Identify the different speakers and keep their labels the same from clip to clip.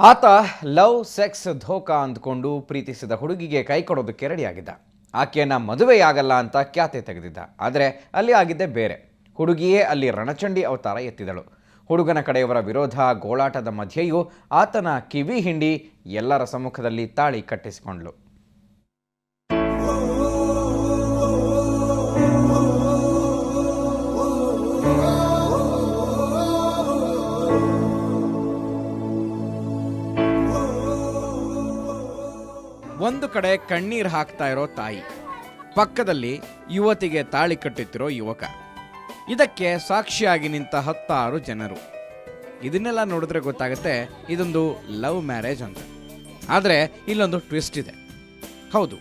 Speaker 1: ಆತ love sex ಧೋಕಾ ಅಂದ್ಕೊಂಡು ಪ್ರೀತಿಸಿದ ಹುಡುಗಿಗೆ ಕೈ ಕೊಡೋದಕ್ಕೆ ರೆಡಿಯಾಗಿದ್ದ. ಆಕೆಯನ್ನು ಮದುವೆಯಾಗಲ್ಲ ಅಂತ ಖ್ಯಾತೆ ತೆಗೆದಿದ್ದ. ಆದರೆ ಅಲ್ಲಿ ಆಗಿದ್ದೇ ಬೇರೆ. ಹುಡುಗಿಯೇ ಅಲ್ಲಿ ರಣಚಂಡಿ ಅವತಾರ ಎತ್ತಿದಳು. ಹುಡುಗನ ಕಡೆಯವರ ವಿರೋಧ ಗೋಳಾಟದ ಮಧ್ಯೆಯೂ ಆತನ ಕಿವಿ ಹಿಂಡಿ ಎಲ್ಲರ ಸಮ್ಮುಖದಲ್ಲಿ ತಾಳಿ ಕಟ್ಟಿಸಿಕೊಂಡ್ಳು. ಒಂದು ಕಡೆ ಕಣ್ಣೀರು ಹಾಕ್ತಾ ಇರೋ ತಾಯಿ, ಪಕ್ಕದಲ್ಲಿ ಯುವತಿಗೆ ತಾಳಿ ಕಟ್ಟುತ್ತಿರೋ ಯುವಕ. ಇದಕ್ಕೆ ಸಾಕ್ಷಿಯಾಗಿ ನಿಂತ 10 ಜನರು. ಇದನ್ನೆಲ್ಲ ನೋಡಿದ್ರೆ ಗೊತ್ತಾಗುತ್ತೆ ಇದೊಂದು ಲವ್ ಮ್ಯಾರೇಜ್ ಅಂತ. ಆದರೆ ಇಲ್ಲೊಂದು ಟ್ವಿಸ್ಟ್ ಇದೆ. ಹೌದು,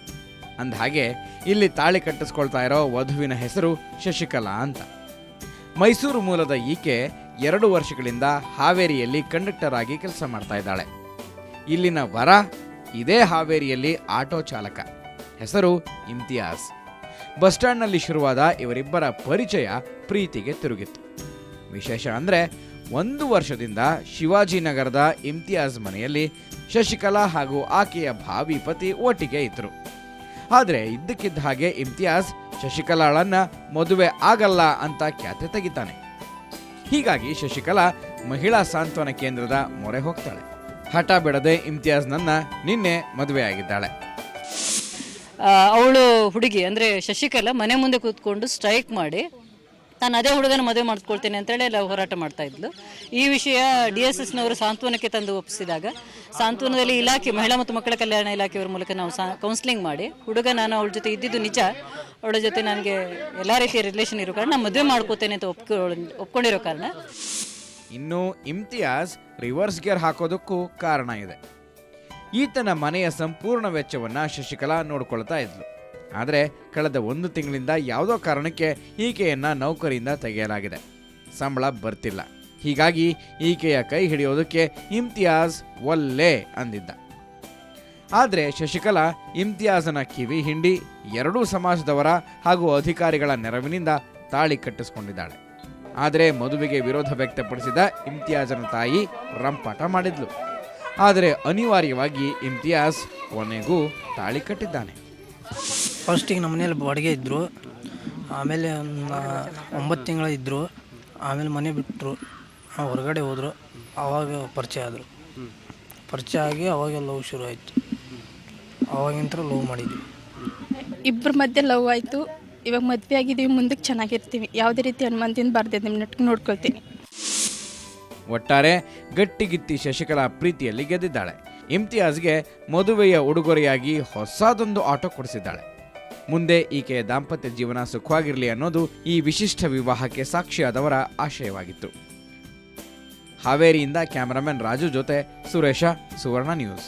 Speaker 1: ಅಂದಹಾಗೆ ಇಲ್ಲಿ ತಾಳಿ ಕಟ್ಟಿಸ್ಕೊಳ್ತಾ ಇರೋ ವಧುವಿನ ಹೆಸರು ಶಶಿಕಲಾ ಅಂತ. ಮೈಸೂರು ಮೂಲದ ಈಕೆ 2 ವರ್ಷಗಳಿಂದ ಹಾವೇರಿಯಲ್ಲಿ ಕಂಡಕ್ಟರ್ ಆಗಿ ಕೆಲಸ ಮಾಡ್ತಾ ಇದ್ದಾಳೆ. ಇಲ್ಲಿನ ವರ ಇದೇ ಹಾವೇರಿಯಲ್ಲಿ ಆಟೋ ಚಾಲಕ. ಹೆಸರು ಇಮ್ತಿಯಾಜ್. ಬಸ್ ಸ್ಟ್ಯಾಂಡ್ನಲ್ಲಿ ಶುರುವಾದ ಇವರಿಬ್ಬರ ಪರಿಚಯ ಪ್ರೀತಿಗೆ ತಿರುಗಿತ್ತು. ವಿಶೇಷ ಅಂದರೆ 1 ವರ್ಷದಿಂದ ಶಿವಾಜಿನಗರದ ಇಮ್ತಿಯಾಜ್ ಮನೆಯಲ್ಲಿ ಶಶಿಕಲಾ ಹಾಗೂ ಆಕೆಯ ಭಾವಿ ಪತಿ ಒಟ್ಟಿಗೆ ಇದ್ದರು. ಆದರೆ ಇದ್ದಕ್ಕಿದ್ದ ಹಾಗೆ ಇಮ್ತಿಯಾಜ್ ಶಶಿಕಲಾಳನ್ನ ಮದುವೆ ಆಗಲ್ಲ ಅಂತ ಖ್ಯಾತೆ ತೆಗಿತಾನೆ. ಹೀಗಾಗಿ ಶಶಿಕಲಾ ಮಹಿಳಾ ಸಾಂತ್ವನ ಕೇಂದ್ರದ ಮೊರೆ ಹೋಗ್ತಾಳೆ. ಹಠ ಬಿಡದೆ ಇಮ್ತಿಯಾಜ್ನನ್ನ ನಿನ್ನೆ ಮದುವೆ ಆಗಿದ್ದಾಳೆ.
Speaker 2: ಅವಳು ಹುಡುಗಿ ಅಂದರೆ ಶಶಿಕಲಾ ಮನೆ ಮುಂದೆ ಕೂತ್ಕೊಂಡು ಸ್ಟ್ರೈಕ್ ಮಾಡಿ ನಾನು ಅದೇ ಹುಡುಗನ ಮದುವೆ ಮಾಡಿಸ್ಕೊಳ್ತೇನೆ ಅಂತೇಳಿ ಎಲ್ಲ ಹೋರಾಟ ಮಾಡ್ತಾ ಇದ್ಲು. ಈ ವಿಷಯ DSSನವರು ಸಾಂತ್ವನಕ್ಕೆ ತಂದು ಒಪ್ಪಿಸಿದಾಗ ಸಾಂತ್ವನದಲ್ಲಿ ಇಲಾಖೆ ಮಹಿಳಾ ಮತ್ತು ಮಕ್ಕಳ ಕಲ್ಯಾಣ ಇಲಾಖೆಯವರ ಮೂಲಕ ನಾವು ಕೌನ್ಸಿಲಿಂಗ್ ಮಾಡಿ ನಾನು ಅವಳ ಜೊತೆ ಇದ್ದಿದ್ದು ನಿಜ, ಅವಳ ಜೊತೆ ನನಗೆ ಎಲ್ಲ ರೀತಿಯ ರಿಲೇಷನ್ ಇರೋ ಕಾರಣ ನಾನು ಮದುವೆ ಮಾಡ್ಕೋತೇನೆ ಅಂತ ಒಪ್ಕೊಂಡಿರೋ ಕಾರಣ.
Speaker 1: ಇನ್ನು ಇಮ್ತಿಯಾಜ್ ರಿವರ್ಸ್ ಗೇರ್ ಹಾಕೋದಕ್ಕೂ ಕಾರಣ ಇದೆ. ಈತನ ಮನೆಯ ಸಂಪೂರ್ಣ ವೆಚ್ಚವನ್ನು ಶಶಿಕಲಾ ನೋಡ್ಕೊಳ್ತಾ ಇದ್ಲು. ಆದರೆ ಕಳೆದ 1 ತಿಂಗಳಿಂದ ಯಾವುದೋ ಕಾರಣಕ್ಕೆ ಈಕೆಯನ್ನ ನೌಕರಿಯಿಂದ ತೆಗೆಯಲಾಗಿದೆ. ಸಂಬಳ ಬರ್ತಿಲ್ಲ. ಹೀಗಾಗಿ ಈಕೆಯ ಕೈ ಹಿಡಿಯೋದಕ್ಕೆ ಇಮ್ತಿಯಾಜ್ ಒಲ್ಲೆ ಅಂದಿದ್ದ. ಆದರೆ ಶಶಿಕಲಾ ಇಮ್ತಿಯಾಜನ ಕಿವಿ ಹಿಂಡಿ 2 ಸಮಾಜದವರ ಹಾಗೂ ಅಧಿಕಾರಿಗಳ ನೆರವಿನಿಂದ ತಾಳಿ ಕಟ್ಟಿಸಿಕೊಂಡಿದ್ದಾಳೆ. ಆದರೆ ಮದುವೆಗೆ ವಿರೋಧ ವ್ಯಕ್ತಪಡಿಸಿದ ಇಮ್ತಿಯಾಜನ ತಾಯಿ ರಂಪಾಟ ಮಾಡಿದ್ಲು. ಆದರೆ ಅನಿವಾರ್ಯವಾಗಿ ಇಮ್ತಿಯಾಜ್ ಕೊನೆಗೂ ತಾಳಿ ಕಟ್ಟಿದ್ದಾನೆ.
Speaker 3: ಫಸ್ಟಿಗೆ ನಮ್ಮ ಮನೇಲಿ ಬಾಡಿಗೆ ಇದ್ದರು, ಆಮೇಲೆ 9 ತಿಂಗಳ ಇದ್ದರು, ಆಮೇಲೆ ಮನೆ ಬಿಟ್ಟರು, ಹೊರಗಡೆ ಹೋದರು. ಆವಾಗ ಪರಿಚಯ ಆದರು. ಪರಿಚಯ ಆಗಿ ಅವಾಗ ಲವ್ ಶುರು ಆಯಿತು. ಅವಾಗಿಂತ ಲವ್ ಮಾಡಿದ್ವಿ.
Speaker 4: ಇಬ್ಬರ ಮಧ್ಯೆ ಲವ್ ಆಯಿತು. ಇವಾಗ ಮದುವೆ ಆಗಿದ್ದೀವಿ, ಮುಂದಕ್ಕೆ ಚೆನ್ನಾಗಿರ್ತೀವಿ, ಯಾವುದೇ ರೀತಿ ಅನುಮಾನದಿಂದ ಬರ್ದಿದ್ದೀವಿ, ನೋಡ್ಕೊಳ್ತೀನಿ.
Speaker 1: ಒಟ್ಟಾರೆ ಗಟ್ಟಿಗಿತ್ತಿ ಶಶಿಕಲಾ ಪ್ರೀತಿಯಲ್ಲಿ ಗೆದ್ದಿದ್ದಾಳೆ. ಇಮ್ತಿಯಾಜ್ಗೆ ಮದುವೆಯ ಉಡುಗೊರೆಯಾಗಿ ಹೊಸದೊಂದು ಆಟೋ ಕೊಡಿಸಿದ್ದಾಳೆ. ಮುಂದೆ ಈಕೆಯ ದಾಂಪತ್ಯ ಜೀವನ ಸುಖವಾಗಿರಲಿ ಅನ್ನೋದು ಈ ವಿಶಿಷ್ಟ ವಿವಾಹಕ್ಕೆ ಸಾಕ್ಷಿಯಾದವರ ಆಶಯವಾಗಿತ್ತು. ಹಾವೇರಿಯಿಂದ ಕ್ಯಾಮರಾಮನ್ ರಾಜು ಜೊತೆ ಸುರೇಶ, ಸುವರ್ಣ ನ್ಯೂಸ್.